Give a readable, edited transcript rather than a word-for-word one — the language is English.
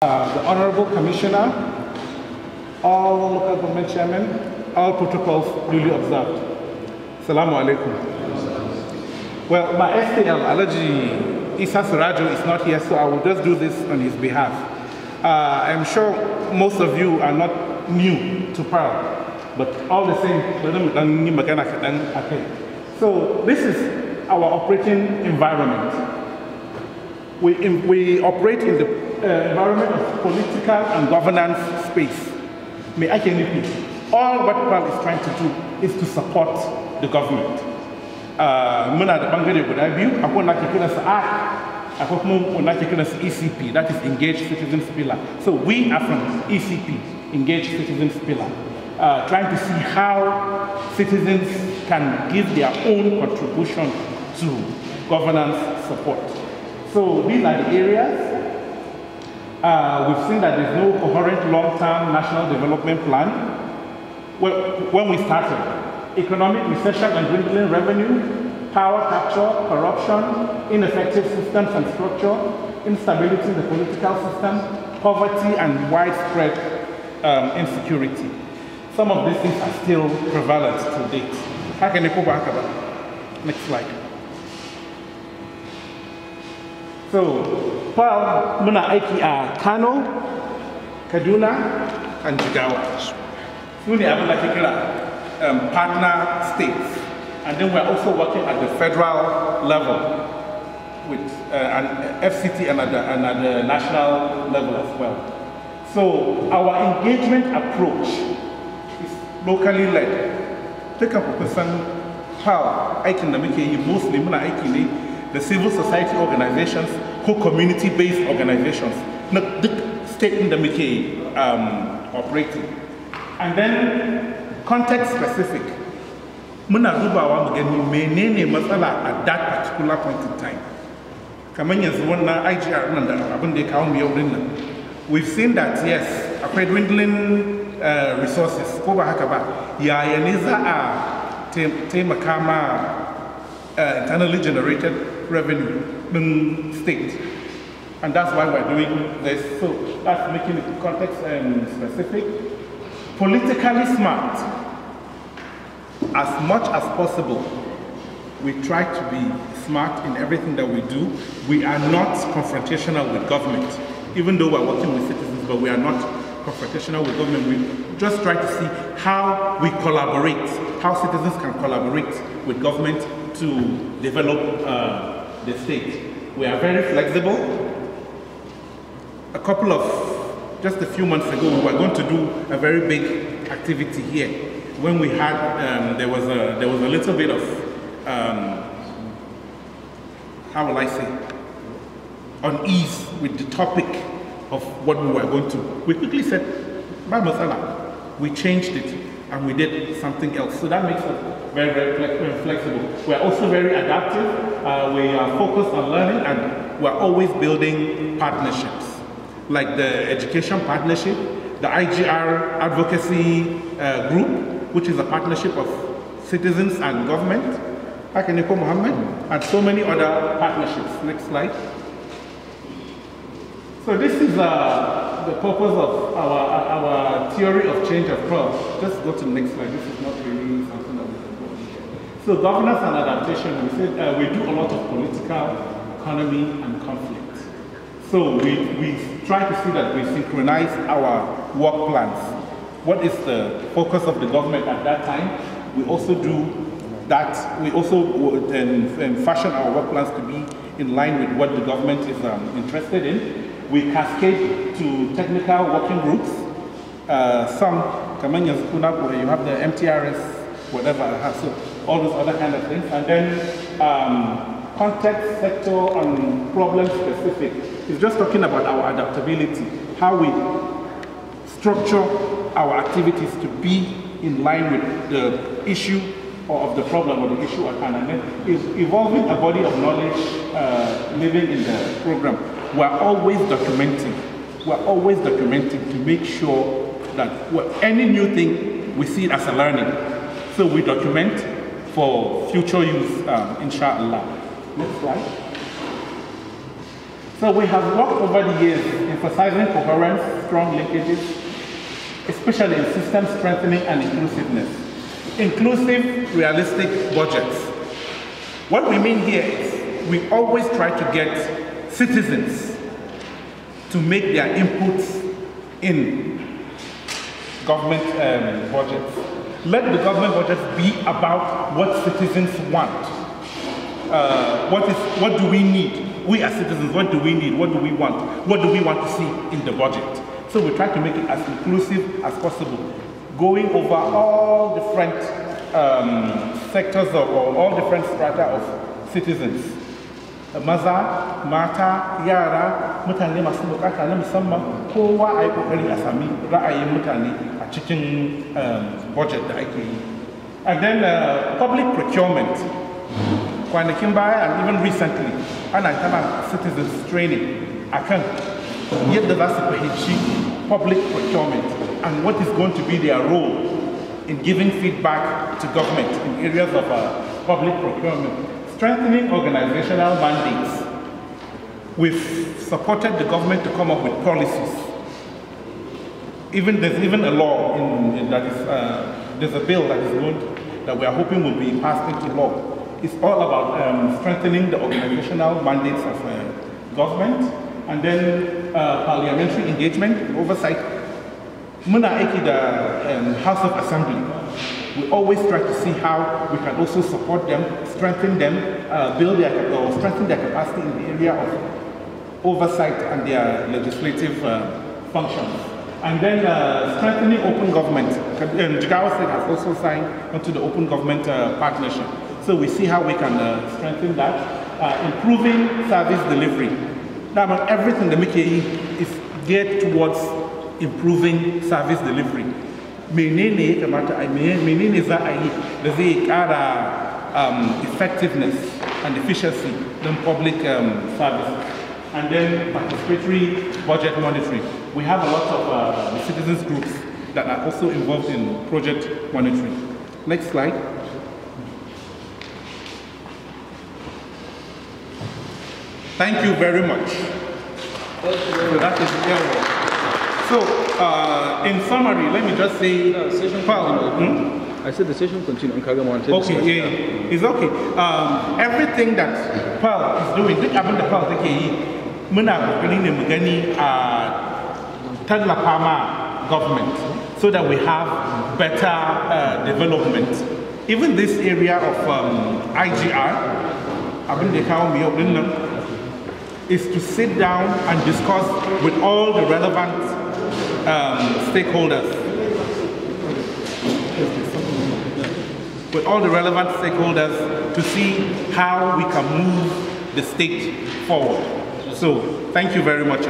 The Honorable Commissioner, all local government chairmen, all protocols duly observed. Assalamu alaikum. Well, my STL, Alaji Isa Surajo, is not here, so I will just do this on his behalf. I'm sure most of you are not new to PERL, but all the same, so this is our operating environment. We operate in the environment of political and governance space. May I can repeat? All what PERL is trying to do is to support the government. ECP, that is Engaged Citizens Pillar. So we are from ECP, Engaged Citizens Pillar, trying to see how citizens can give their own contribution to governance support. So these are the areas. We've seen that there's no coherent long-term national development plan. Well, when we started, economic recession and dwindling revenue, power capture, corruption, ineffective systems and structure, instability in the political system, poverty and widespread insecurity. Some of these things are still prevalent to date. Next slide. So, PERL muna aiki a Kano, Kaduna, and Jigawa. Muni abin da ke kira partner states, and then we're also working at the federal level with an FCT and at the national level as well. So our engagement approach is locally led. Take up a person, PERL aikin da muke yi mostly muna aiki ne the civil society organizations, community-based organizations, not the state in the muke operating. And then context-specific. Muna dubawa mu gani menene matsala at that particular point in time. Kamar yanzu wannan IGR nan da abin da ya kawo mu yau din nan. We've seen that yes, akwai dwindling resources ko ba haka ba. Yaya ne za a taimaka ma internally generated revenue in state, and that's why we're doing this. So that's making it context specific, politically smart. As much as possible, we try to be smart in everything that we do. We are not confrontational with government, even though we're working with citizens, but we are not confrontational with government. We just try to see how we collaborate, how citizens can collaborate with government to develop the state. We are very flexible. Just a few months ago, we were going to do a very big activity here. When we had, there was a little bit of, how will I say, unease with the topic of what we were going to. We quickly said, by masala, we changed it and we did something else. So that makes us very, very flexible. We're also very adaptive. We are focused on learning, and we're always building partnerships, like the education partnership, the IGR advocacy group, which is a partnership of citizens and government, Akeneko Mohammed, and so many other partnerships. Next slide. So this is the purpose of our theory of change of PERL. Just go to the next slide. This is not really something that we can go into. So governance and adaptation, we said we do a lot of political, economy, and conflict. So we try to see that we synchronize our work plans. What is the focus of the government at that time? We also do that. We also fashion our work plans to be in line with what the government is interested in. We cascade to technical working groups. Some, you have the MTRS, whatever, so all those other kind of things. And then context, sector, and problem specific. It's just talking about our adaptability, how we structure our activities to be in line with the issue or of the problem or the issue at hand. And then evolving a body of knowledge living in the program. We're always documenting. We're always documenting to make sure that any new thing, we see it as a learning. So we document for future use, inshallah. Next slide. So we have worked over the years in emphasizing coherence, strong linkages, especially in system strengthening and inclusiveness. Inclusive, realistic budgets. What we mean here is we always try to get citizens to make their inputs in government budgets. Let the government budgets be about what citizens want. What do we need? We as citizens, what do we need? What do we want? What do we want to see in the budget? So we try to make it as inclusive as possible, going over all different sectors or all different strata of citizens. Maza, mata, yara, mutane masu bukata na musamman, kowa ai kokari a sami ra'ayin mutane a cikin budget da ake yi. And then public procurement. Kwanakin baya and even recently, ana tana citizens training akan yadda za su fahimci public procurement and what is going to be their role in giving feedback to government in areas of public procurement. Strengthening organizational mandates. We've supported the government to come up with policies. There's even a law there's a bill that we are hoping will be passed into law. It's all about strengthening the organizational mandates of government, and then parliamentary engagement and oversight. Muna aiki da House of Assembly. We always try to see how we can also support them, strengthen them, strengthen their capacity in the area of oversight and their legislative functions. And then strengthening open government. Jigawa State has also signed onto the open government partnership. So we see how we can strengthen that. Improving service delivery. Now, everything that MKE is geared towards improving service delivery. Menene za a yi da zai kara effectiveness and efficiency in public service. And then participatory budget monitoring. We have a lot of citizens groups that are also involved in project monitoring. Next slide. Thank you very much. So that is the So, in summary, let me just say, I said the session continues. Okay, yeah, it's okay. Everything that PERL is doing, duk abin da PERL take yi, muna kokari ne mu gani tallafa ma government so that we have better development. Even this area of IGR, abin da kawo mu yau din nan, is to sit down and discuss with all the relevant stakeholders. With all the relevant stakeholders to see how we can move the state forward. So, thank you very much.